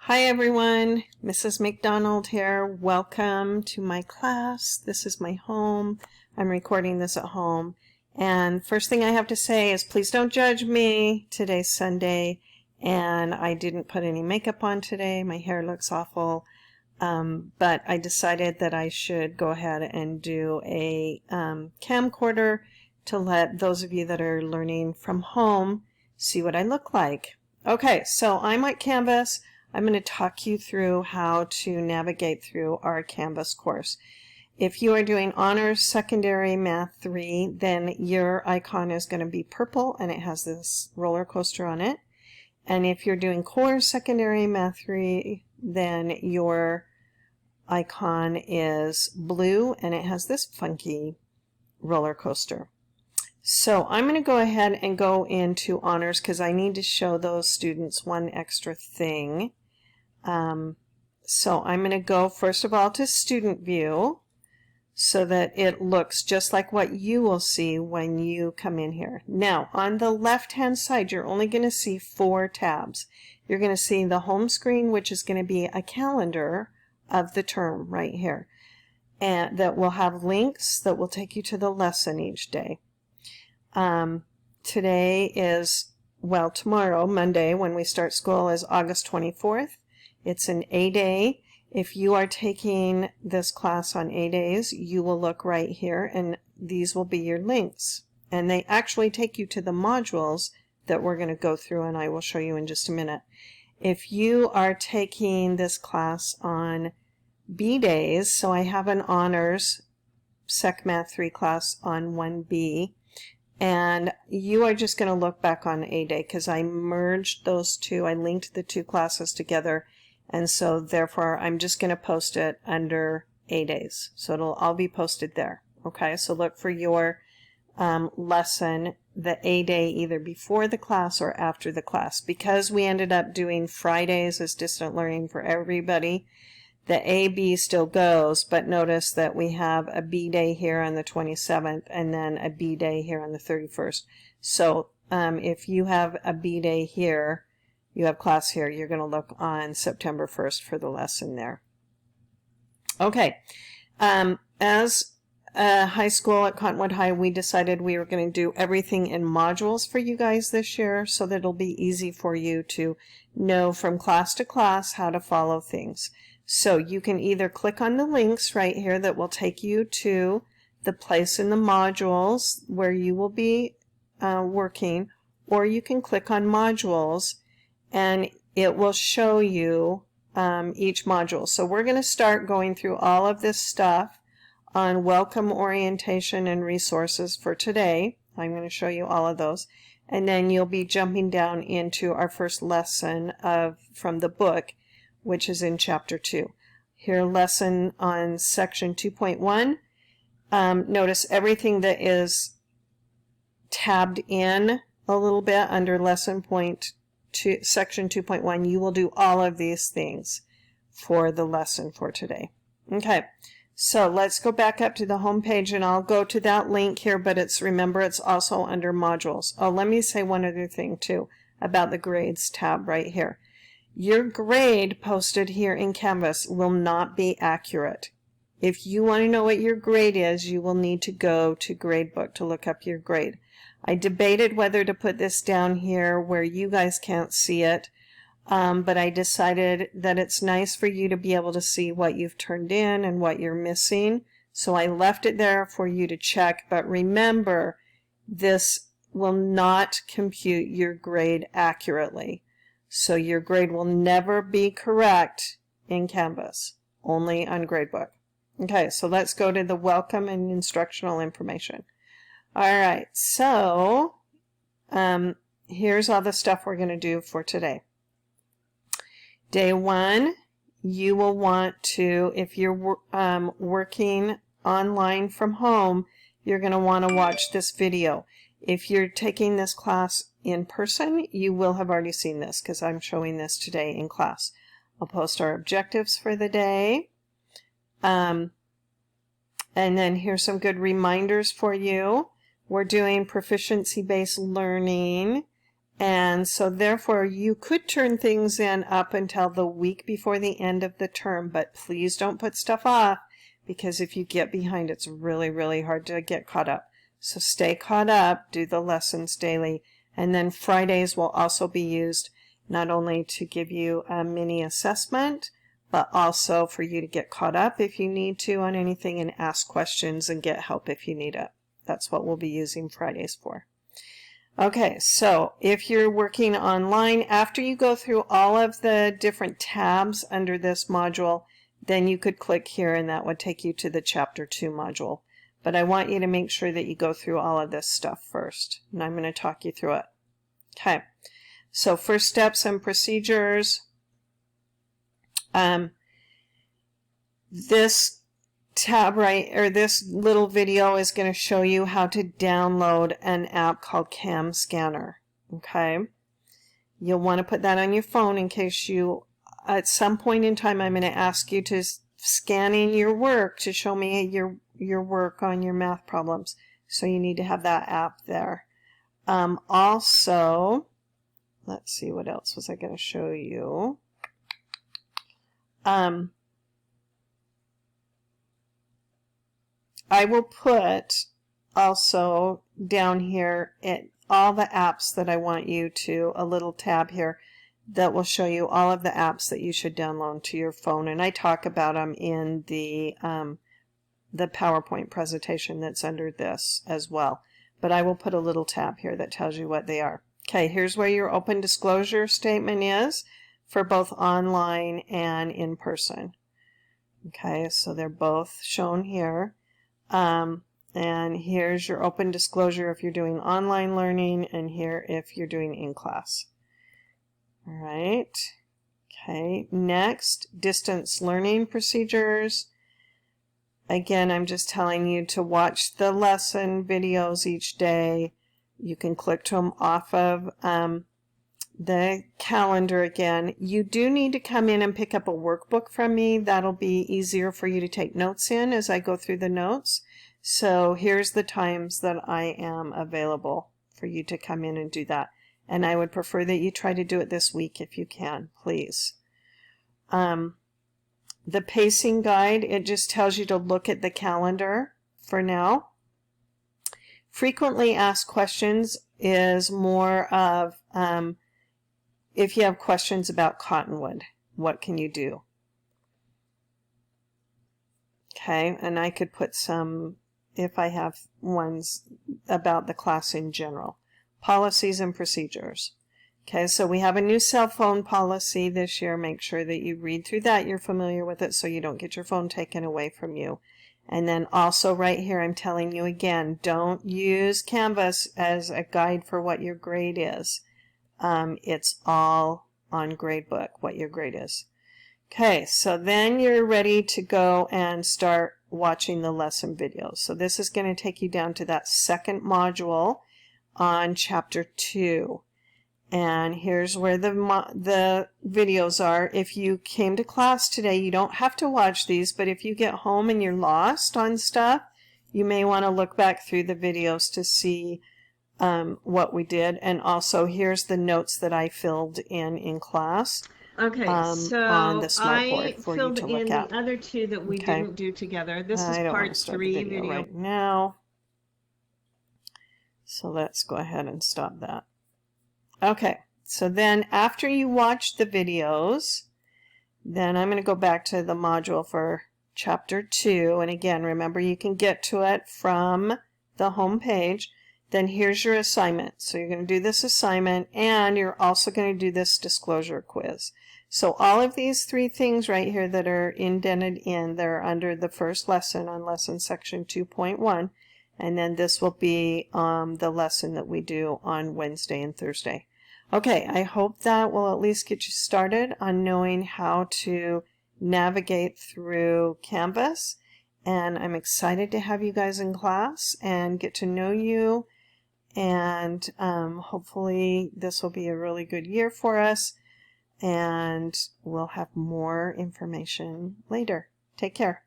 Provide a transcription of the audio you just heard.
Hi everyone, Mrs. McDonald here. Welcome to my class. This is my home. I'm recording this at home. And first thing I have to say is please don't judge me. Today's Sunday and I didn't put any makeup on today. My hair looks awful. But I decided that I should go ahead and do a camcorder to let those of you that are learning from home see what I look like. Okay, so I'm at Canvas. I'm going to talk you through how to navigate through our Canvas course. If you are doing Honors Secondary Math 3, then your icon is going to be purple and it has this roller coaster on it. And if you're doing Core Secondary Math 3, then your icon is blue and it has this funky roller coaster. So I'm going to go ahead and go into Honors because I need to show those students one extra thing. So I'm going to go first of all to Student View so that it looks just like what you will see when you come in here. Now on the left hand side you're only going to see 4 tabs. You're going to see the home screen, which is going to be a calendar of the term right here, and that will have links that will take you to the lesson each day. Today is, well, tomorrow, Monday, when we start school, is August 24th. It's an A-day. If you are taking this class on A-days, you will look right here and these will be your links. And they actually take you to the modules that we're going to go through and I will show you in just a minute. If you are taking this class on B-days, so I have an Honors Sec Math 3 class on 1B, and you are just going to look back on A-day because I merged those two. I linked the two classes together. And so therefore I'm just going to post it under A-days. So it'll all be posted there. Okay, so look for your lesson, the A-day, either before the class or after the class. Because we ended up doing Fridays as distant learning for everybody, the A-B still goes, but notice that we have a B-day here on the 27th and then a B-day here on the 31st. So if you have a B-day here, you have class here, you're going to look on September 1st for the lesson there. Okay, as a high school at Cottonwood High, we decided we were going to do everything in modules for you guys this year so that it'll be easy for you to know from class to class how to follow things. So you can either click on the links right here that will take you to the place in the modules where you will be working, or you can click on modules and it will show you each module. So we're going to start going through all of this stuff on welcome orientation and resources for today. I'm going to show you all of those. And then you'll be jumping down into our first lesson from the book, which is in chapter 2. Here, lesson on section 2.1. Notice everything that is tabbed in a little bit under lesson point section 2.1, you will do all of these things for the lesson for today. Okay, so let's go back up to the home page and I'll go to that link here, but remember it's also under modules. Oh, let me say one other thing too about the grades tab right here. Your grade posted here in Canvas will not be accurate. If you want to know what your grade is, you will need to go to Gradebook to look up your grade. I debated whether to put this down here where you guys can't see it, but I decided that it's nice for you to be able to see what you've turned in and what you're missing. So I left it there for you to check, but remember, this will not compute your grade accurately. So your grade will never be correct in Canvas, only on Gradebook. Okay, so let's go to the welcome and instructional information. Alright, so here's all the stuff we're going to do for today. Day 1, you will want to, if you're working online from home, you're going to want to watch this video. If you're taking this class in person, you will have already seen this because I'm showing this today in class. I'll post our objectives for the day. And then here's some good reminders for you. We're doing proficiency-based learning And so therefore you could turn things in up until the week before the end of the term, but please don't put stuff off, because if you get behind, it's really, really hard to get caught up. So stay caught up, do the lessons daily, and then Fridays will also be used not only to give you a mini assessment, but also for you to get caught up if you need to on anything and ask questions and get help if you need it. That's what we'll be using Fridays for. Okay, so if you're working online, after you go through all of the different tabs under this module, then you could click here and that would take you to the Chapter 2 module. But I want you to make sure that you go through all of this stuff first, and I'm going to talk you through it. Okay, so first steps and procedures. This tab this little video is going to show you how to download an app called Cam Scanner. Okay, you'll want to put that on your phone in case you, at some point in time, I'm going to ask you to scan in your work to show me your work on your math problems. So you need to have that app there. Also, let's see, what else was I going to show you? I will put also down here all the apps that I want you to, a little tab here that will show you all of the apps that you should download to your phone. And I talk about them in the PowerPoint presentation that's under this as well. But I will put a little tab here that tells you what they are. Okay, here's where your open disclosure statement is for both online and in person. Okay, so they're both shown here. And here's your open disclosure if you're doing online learning, and here if you're doing in class. All right. Okay, next, distance learning procedures. Again, I'm just telling you to watch the lesson videos each day. You can click to them off of the calendar again. You do need to come in and pick up a workbook from me. That'll be easier for you to take notes in as I go through the notes. So here's the times that I am available for you to come in and do that. And I would prefer that you try to do it this week if you can, please. The pacing guide, it just tells you to look at the calendar for now. Frequently asked questions is more of if you have questions about Cottonwood, what can you do? Okay, and I could put some, if I have ones about the class in general. Policies and procedures. Okay, so we have a new cell phone policy this year. Make sure that you read through that, you're familiar with it, so you don't get your phone taken away from you. And then also right here, I'm telling you again, don't use Canvas as a guide for what your grade is. It's all on Gradebook, what your grade is. Okay, so then you're ready to go and start watching the lesson videos. So this is going to take you down to that second module on Chapter 2. And here's where the videos are. If you came to class today, you don't have to watch these, but if you get home and you're lost on stuff, you may want to look back through the videos to see what we did. And also here's the notes that I filled in class. Okay, so on the smartboard I for filled you to in look at. the other two that we Okay. didn't do together. This is I don't want part to start 3 the video right now. So let's go ahead and stop that. Okay, so then after you watch the videos, then I'm going to go back to the module for Chapter 2. And again, remember you can get to it from the home page. Then here's your assignment. So you're going to do this assignment, and you're also going to do this disclosure quiz. So all of these 3 things right here that are indented in, they're under the first lesson on lesson section 2.1. And then this will be the lesson that we do on Wednesday and Thursday. Okay, I hope that will at least get you started on knowing how to navigate through Canvas. And I'm excited to have you guys in class and get to know you. And hopefully this will be a really good year for us. And we'll have more information later. Take care.